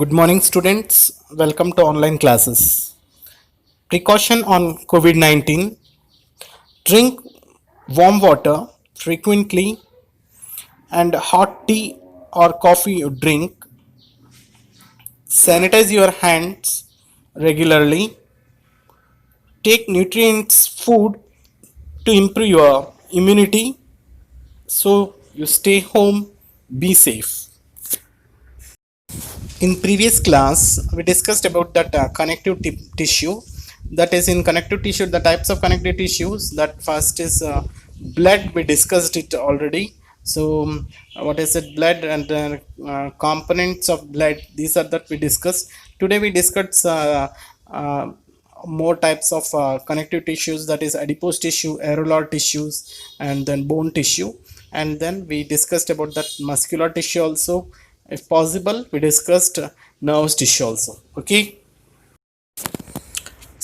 Good morning, students. Welcome to online classes. Precaution on COVID 19: drink warm water frequently and hot tea or coffee you drink. Sanitize your hands regularly. Take nutrients food to improve your immunity. So you stay home, be safe. In previous class, we discussed about that connective tissue. That is, in connective tissue, the types of connective tissues. That first is blood. We discussed it already. So, what is it? Blood and components of blood. These are that we discussed. Today we discussed more types of connective tissues. That is adipose tissue, areolar tissues, and then bone tissue. And then we discussed about that muscular tissue also. If possible, we discussed nerves tissue also. Okay.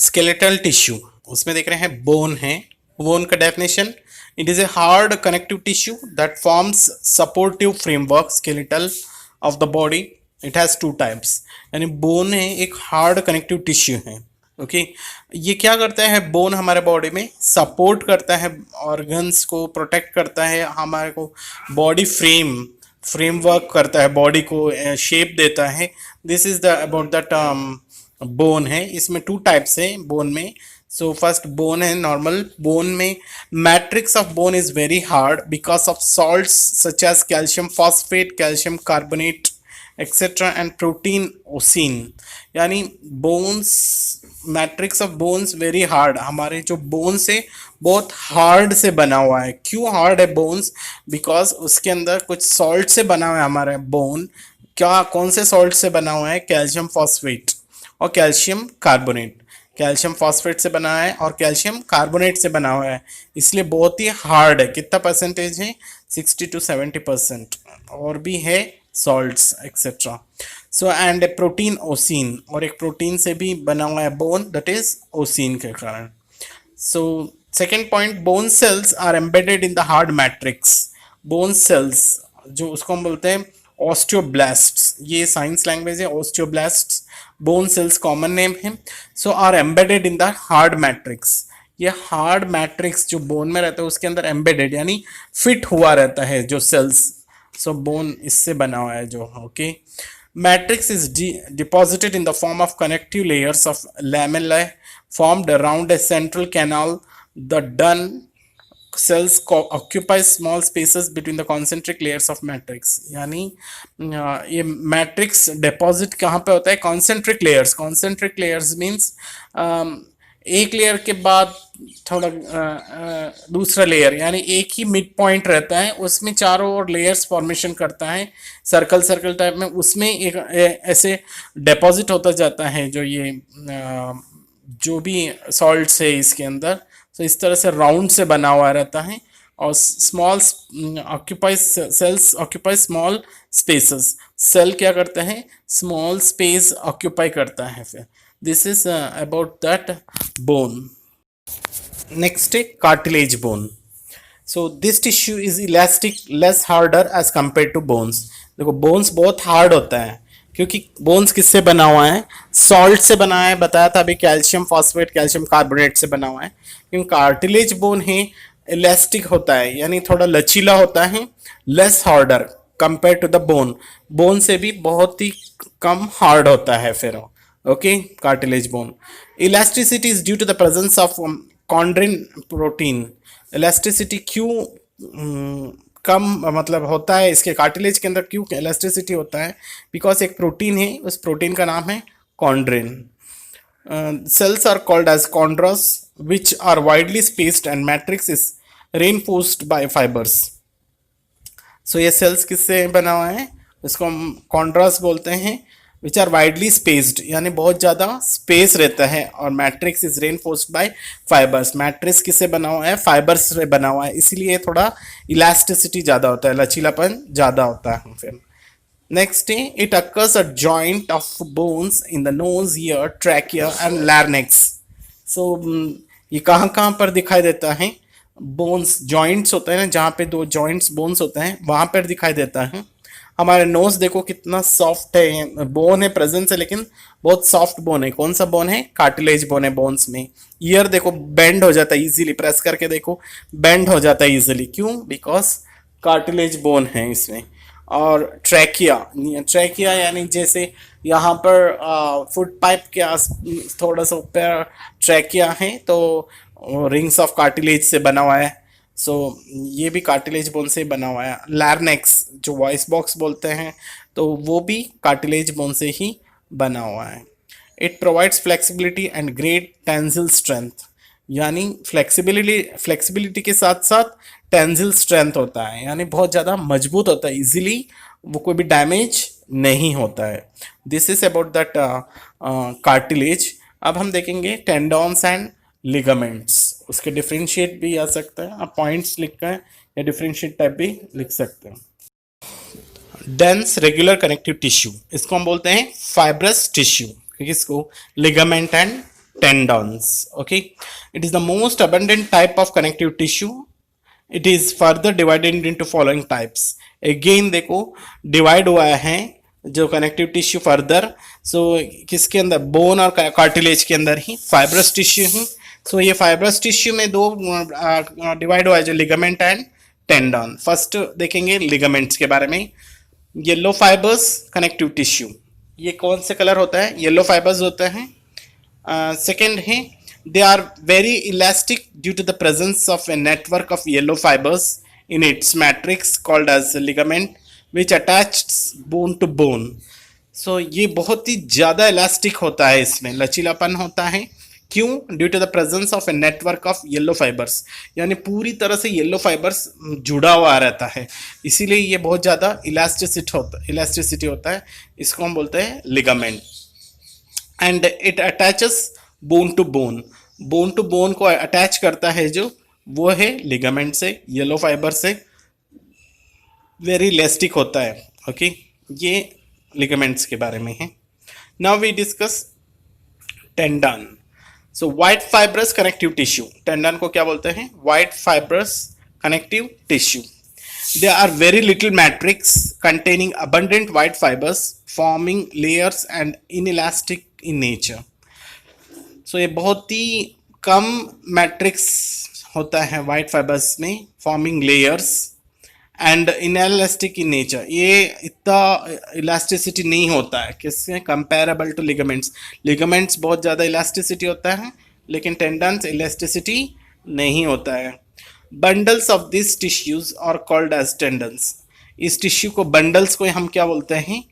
Skeletal tissue, उसमें देख रहे हैं bone है. Bone का definition: it is a hard connective tissue that forms supportive framework skeletal of the body. It has two types. यानी bone है एक hard connective tissue है. ओके ये क्या करता है? बोन हमारे बॉडी में सपोर्ट करता है, ऑर्गन्स को प्रोटेक्ट करता है, हमारे को बॉडी फ्रेमवर्क करता है, बॉडी को शेप देता है. This is the about that bone है. इसमें टू टाइप्स है बोन में. सो फर्स्ट बोन है नॉर्मल. बोन में matrix of bone is very hard because of salts such as calcium phosphate, calcium carbonate etcetera and protein ossein. यानी bones, matrix of bones very hard. हमारे जो bones है बहुत hard से बना हुआ है. क्यों हार्ड है बोन्स? बिकॉज उसके अंदर कुछ सॉल्ट से बना हुआ है हमारा बोन. क्या, कौन से सॉल्ट से बना हुआ है? कैल्शियम फॉस्फेट और कैल्शियम कार्बोनेट. कैल्शियम फॉस्फेट से बना है और कैल्शियम कार्बोनेट से बना हुआ है, इसलिए बहुत ही हार्ड है. कितना परसेंटेज है? 60 to 70%. और भी है salts etcetera. So and protein ossein, और एक प्रोटीन से भी बना हुआ है बोन, दैट इज ओसिन के कारण. So second point, bone cells are embedded in the hard matrix. Bone cells जो उसको हम बोलते हैं ऑस्टियोब्लास्ट्स, ये साइंस लैंग्वेज है. Osteoblasts bone cells common name है. So are embedded in the hard matrix. ये हार्ड मैट्रिक्स जो बोन में रहता है उसके अंदर एम्बेडेड यानी फिट हुआ रहता है जो सेल्स. सो बोन इससे बना हुआ है जो. Okay Matrix is deposited in the form of connective layers of lamellae formed around a central canal. The dun cells occupy small spaces between the concentric layers of matrix. यानी ये matrix deposit कहाँ पे होता है? Concentric layers. Concentric layers means एक layer के बाद थोड़ा दूसरा लेयर, यानी एक ही मिड पॉइंट रहता है, उसमें चारों ओर लेयर्स फॉर्मेशन करता है सर्कल सर्कल टाइप में. उसमें एक ऐसे डिपॉजिट होता जाता है जो ये जो भी सॉल्ट्स है इसके अंदर. तो इस तरह से राउंड से बना हुआ रहता है. और small cells occupy small spaces. Cell क्या करता है? स्मॉल स्पेस ऑक्यूपाई करता है. फिर this is about that bone. Next है cartilage bone. So this tissue is elastic, less harder as compare to bones. देखो बोन्स बहुत हार्ड होता है क्योंकि बोन्स किससे बना हुआ है? सॉल्ट से बना है. बताया था अभी, कैल्शियम फॉस्फेट, कैल्शियम कार्बोनेट से बना हुआ है. लेकिन कार्टिलेज बोन है इलास्टिक होता है, यानी थोड़ा लचीला होता है. Less harder compare to the bone. Bone से भी बहुत ही कम हार्ड होता है फिर. Okay cartilage bone. Elasticity is due to the presence of chondrin protein. Elasticity क्यों कम मतलब होता है इसके कार्टिलेज के अंदर, क्यों इलास्टिसिटी होता है? बिकॉज एक प्रोटीन है, उस प्रोटीन का नाम है chondrin. cells are called as chondros which are widely spaced and matrix is reinforced by fibers. So ये cells किससे बना हुआ है? इसको हम chondros बोलते हैं. which are widely spaced यानी बहुत ज़्यादा स्पेस रहता है. और matrix is reinforced by fibers. matrix किससे बना हुआ है? फाइबर्स से बना हुआ है, इसीलिए थोड़ा इलास्टिसिटी ज़्यादा होता है, लचीलापन ज़्यादा होता है. फिर next, it occurs at joint of bones in the nose, ear, trachea and larynx. So ये कहाँ पर दिखाई देता है? बोन्स जॉइंट्स होते हैं ना, जहाँ पे दो जॉइंट्स बोन्स होते हैं वहाँ पर दिखाई देता है. हमारे नोज देखो कितना सॉफ्ट है, बोन है प्रेजेंस है लेकिन बहुत सॉफ्ट बोन है। कौन सा बोन है? कार्टिलेज बोन है बोन्स में। ईयर देखो बेंड हो जाता है इजीली, प्रेस करके देखो बेंड हो जाता है इजीली, क्यों? बिकॉज कार्टिलेज बोन है इसमें। और ट्रैकिया, ट्रैकिया यानी जैसे यहाँ पर फुट पाइप के आस थोड़ा सा ऊपर ट्रैकिया है, तो रिंग्स ऑफ कार्टिलेज से बना हुआ है। सो ये भी कार्टिलेज बोन से बना हुआ है। लार्नेक्स जो वॉइस बॉक्स बोलते हैं, तो वो भी कार्टिलेज बोन से ही बना हुआ है। It provides flexibility and great tensile strength, यानी फ्लेक्सिबिलिटी के साथ साथ टेंसिल स्ट्रेंथ होता है, यानी बहुत ज़्यादा मजबूत होता है, इजीली वो कोई भी डैमेज नहीं होता है। This is about that cartilage. अब हम देखेंगे टेंडॉन्स एंड लिगामेंट्स। उसके डिफ्रेंशिएट भी आ सकता है, आप पॉइंट्स लिख कर या डिफ्रेंशिएट टाइप भी लिख सकते हैं। डेंस रेगुलर कनेक्टिव टिश्यू, इसको हम बोलते हैं फाइब्रस टिश्यू। किसको? Ligament and tendons. Okay, it is the most abundant type of connective tissue. It is further divided into following types. Again देखो डिवाइड हुआ है जो कनेक्टिव टिश्यू फर्दर। सो किसके अंदर? बोन और कार्टिलेज के अंदर ही फाइब्रस टिश्यू है। सो ये फाइब्रस टिश्यू में दो डिवाइड हुआ है, जो लिगामेंट एंड टेंडन। फर्स्ट देखेंगे लिगामेंट्स के बारे में। येलो फाइबर्स कनेक्टिव टिश्यू, ये कौन से कलर होता है? येलो फाइबर्स होता है। Second है, they are very elastic due to the presence of a network of yellow fibers in its matrix called as ligament which attaches bone to bone. So ये बहुत ही ज़्यादा इलास्टिक होता है, इसमें लचीलापन होता है। क्यों? Due to the presence of a network of yellow fibres, यानी पूरी तरह से येलो फाइबर्स जुड़ा हुआ रहता है, इसीलिए ये बहुत ज़्यादा इलास्टिसिटी होता है। इसको हम बोलते हैं ligament. And it attaches bone to bone, bone to bone को अटैच करता है जो, वो है लिगामेंट से, येलो फाइबर से, वेरी इलास्टिक होता है। ओके, ये लिगामेंट्स के बारे में है। Now we discuss tendon. So white fibrous connective tissue, tendon को क्या बोलते हैं? White fibrous connective tissue. They are very little matrix containing abundant white fibers forming layers and inelastic in nature. So ये बहुत ही कम मैट्रिक्स होता है white fibres में, forming layers and inelastic in nature. ये इतना इलास्टिसिटी नहीं होता है, किससे कंपेरेबल टू लिगामेंट्स। लिगामेंट्स बहुत ज़्यादा इलास्टिसिटी होता है, लेकिन टेंडन्स इलास्टिसिटी नहीं होता है। Bundles of this tissues are called as tendons. इस टिश्यू को, बंडल्स को हम क्या बोलते हैं?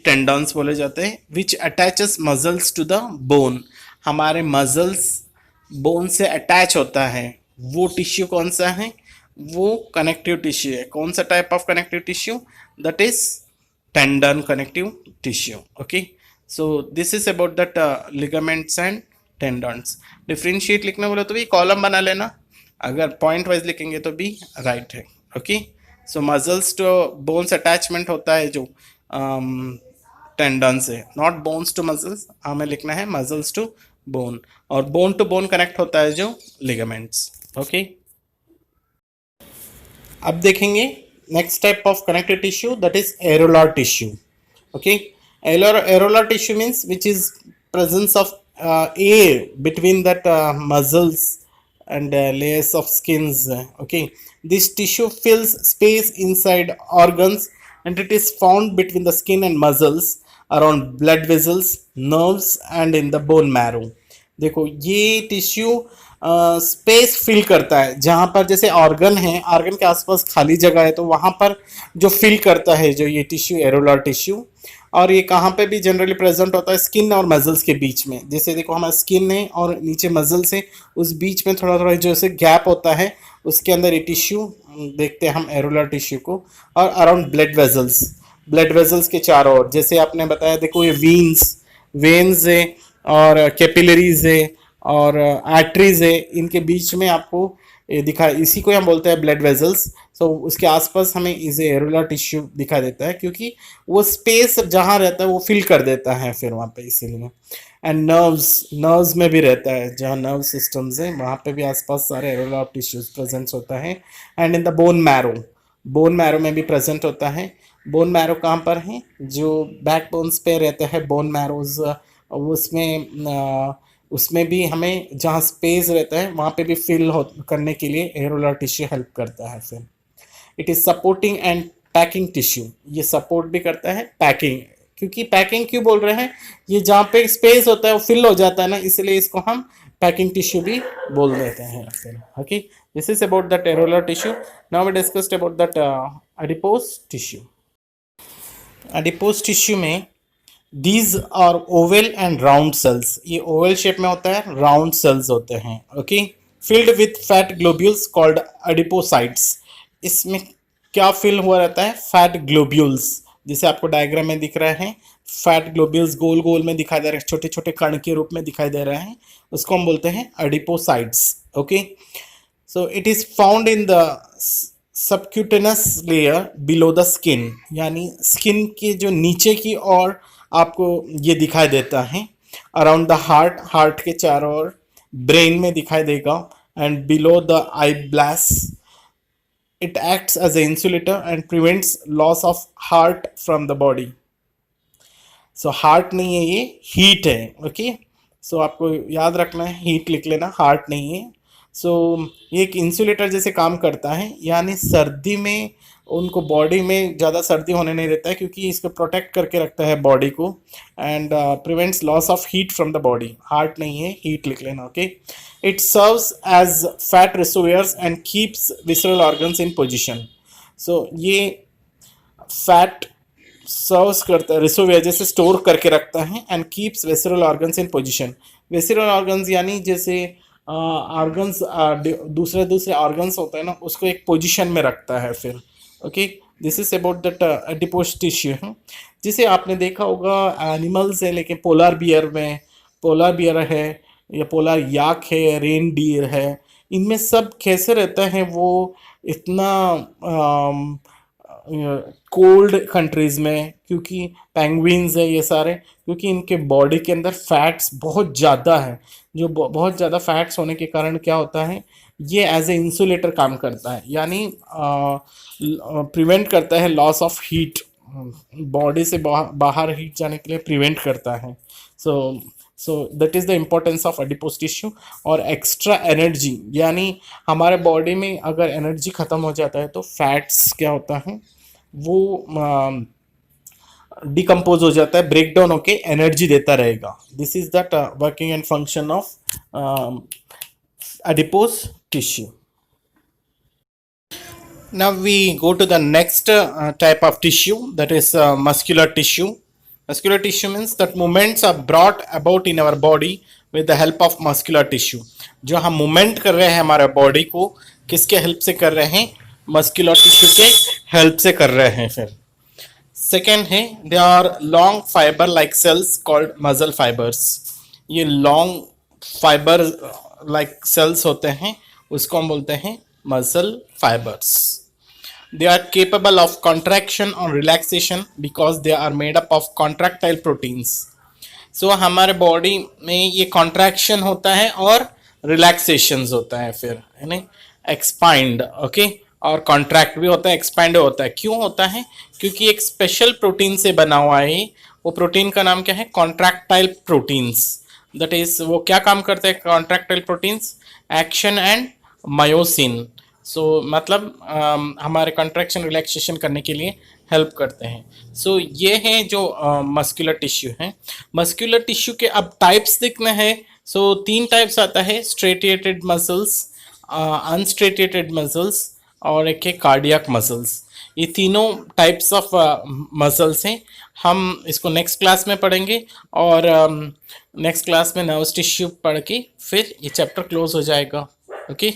टेंडन्स बोले जाते हैं। Which attaches muscles to the bone, हमारे मसल्स बोन से अटैच होता है, वो टिश्यू कौन सा है? वो कनेक्टिव टिश्यू है। कौन सा type of connective tissue? That is tendon connective tissue. Okay, so this is about that ligaments and tendons. Differentiate लिखना बोले तो भी कॉलम बना लेना, अगर पॉइंट वाइज लिखेंगे तो भी राइट है। Okay, so muscles to bones attachment होता है जो टेंडन से, नॉट बोन्स टू मसल्स, हमें लिखना है मसल्स टू बोन, और बोन टू बोन कनेक्ट होता है जो लिगामेंट्स। ओके, अब देखेंगे next type of connective tissue, that is areolar tissue. Okay, areolar tissue means which is presence of air between that muscles and layers of skins. Okay, this tissue fills space inside organs and it is found between the skin and muscles, around blood vessels, nerves and in the bone marrow. देखो ये tissue space fill करता है, जहाँ पर जैसे organ है, organ के आसपास खाली जगह है, तो वहाँ पर जो फिल करता है जो ये टिश्यू, एरोलर टिश्यू। और ये कहाँ पे भी जनरली प्रेजेंट होता है? स्किन और मसल्स के बीच में। जैसे देखो हमारा स्किन है और नीचे मसल्स है, उस बीच में थोड़ा थोड़ा जो से गैप होता है, उसके अंदर ये टिश्यू देखते हैं हम, एरोलर टिश्यू को। और अराउंड ब्लड वेजल्स के चारों ओर, जैसे आपने बताया देखो ये वेन्स है और कैपिलरीज है और आर्टरीज है, इनके बीच में आपको दिखा, इसी को हम बोलते हैं ब्लड वेजल्स। सो उसके आसपास हमें इसे एरोलर टिश्यू दिखा देता है, क्योंकि वो स्पेस जहाँ रहता है वो फिल कर देता है फिर वहाँ पे, इसीलिए। एंड नर्व्स में भी रहता है, जहाँ नर्व सिस्टम्स है वहाँ पे भी आसपास सारे एरोलर टिश्यूज प्रेजेंट होता है। And in the bone marrow में भी प्रेजेंट होता है। बोन मैरो कहाँ पर है? जो बैक बोन्स पे रहते हैं बोन मैरोज, उसमें भी हमें जहाँ स्पेस रहता है वहाँ पे भी फिल करने के लिए एरोलर टिश्यू हेल्प करता है। फिर it is supporting and packing tissue, ये सपोर्ट भी करता है पैकिंग, क्योंकि पैकिंग क्यों बोल रहे हैं, ये जहाँ पे स्पेस होता है वो फिल हो जाता है ना, इसलिए इसको हम पैकिंग टिश्यू भी बोल देते हैं। फिर okay, this is about that areolar tissue. Now we discussed about that adipose tissue. Adipose tissue में these are oval and round cells, ये ओवल शेप में होता है, राउंड सेल्स होते हैं। Okay, filled with fat globules called adipocytes. इसमें क्या fill हुआ रहता है? फैट ग्लोब्यूल्स, जिसे आपको डायग्राम में दिख रहे हैं, फैट ग्लोब्यूल्स गोल गोल में दिखाई दे रहे हैं, छोटे छोटे कण के रूप में दिखाई दे रहे हैं, उसको हम बोलते हैं adipocytes. Okay, so it is found in the subcutaneous layer below the skin, यानी स्किन के जो नीचे की ओर आपको ये दिखाई देता है, अराउंड द हार्ट, हार्ट के चारों ओर, ब्रेन में दिखाई देगा, and below the eyeballs. It acts as a insulator and prevents loss of heart from the body. So heart नहीं है, ये हीट है। ओके, सो आपको याद रखना है, हीट लिख लेना, हार्ट नहीं है। सो ये एक इंसुलेटर जैसे काम करता है, यानी सर्दी में उनको बॉडी में ज़्यादा सर्दी होने नहीं देता है, क्योंकि इसको प्रोटेक्ट करके रखता है बॉडी को, and prevents loss of heat from the body. Heart नहीं है, हीट लिख लेना। Okay, it serves as fat reservoirs and keeps visceral organs in position. So ये फैट सर्व्स करता है, रिसोवियर जैसे स्टोर करके रखता है, and keeps visceral organs in position. Visceral organs यानी जैसे ऑर्गन्स दूसरे दूसरे ऑर्गन्स होते हैं ना, उसको एक पोजीशन में रखता है। फिर okay, this is about that adipose tissue है, जिसे आपने देखा होगा एनिमल्स है, लेकिन पोलर बियर में, पोलर बियर है या पोलर याक है, रेन डियर है, इनमें सब कैसे रहता है वो इतना कोल्ड कंट्रीज में, क्योंकि पेंगुइन्स है ये सारे, क्योंकि इनके बॉडी के अंदर फैट्स बहुत ज़्यादा है, जो बहुत ज़्यादा फैट्स होने के कारण क्या होता है, ये एज ए इंसुलेटर काम करता है, यानी प्रिवेंट करता है लॉस ऑफ हीट, बॉडी से बाहर हीट जाने के लिए प्रिवेंट करता है। So that is the importance of adipose tissue. और एक्स्ट्रा एनर्जी, यानी हमारे बॉडी में अगर एनर्जी ख़त्म हो जाता है तो फैट्स क्या होता है, वो डिकम्पोज हो जाता है, ब्रेक डाउन होके एनर्जी देता रहेगा। This is that working and function of adipose tissue. Now we go to the next type of tissue, that is muscular tissue. Muscular tissue means that movements are brought about in our body with the help of muscular tissue. जो हम movement कर रहे हैं हमारे body को, किसके help से कर रहे हैं? मस्कुलर टिश्यू के हेल्प से कर रहे हैं। फिर सेकेंड है, they are long fiber like cells called muscle fibers. ये लॉन्ग फाइबर लाइक सेल्स होते हैं, उसको हम बोलते हैं muscle fibers. They are capable of contraction और relaxation because they are made up of contractile proteins. So हमारे बॉडी में ये कॉन्ट्रैक्शन होता है और रिलैक्सेशन होता है, फिर यानी एक्सपांड, ओके, और कॉन्ट्रैक्ट भी होता है, एक्सपैंड होता है। क्यों होता है? क्योंकि एक स्पेशल प्रोटीन से बना हुआ है, वो प्रोटीन का नाम क्या है? Contractile proteins. दैट इज, वो क्या काम करते हैं contractile proteins? Actin and myosin. So मतलब हमारे कॉन्ट्रैक्शन रिलैक्सेशन करने के लिए हेल्प करते हैं। सो ये हैं जो मस्कुलर टिश्यू हैं। मस्कुलर टिश्यू के अब टाइप्स देखना है। सो 3 टाइप्स आता है, स्ट्रेटिएटेड मसल्स, अनस्ट्रेटिएटेड मसल्स और एक है कार्डियक मसल्स। ये तीनों टाइप्स ऑफ मसल्स हैं। हम इसको नेक्स्ट क्लास में पढ़ेंगे, और नेक्स्ट क्लास में नर्वस टिश्यू पढ़ के फिर ये चैप्टर क्लोज हो जाएगा। ओके।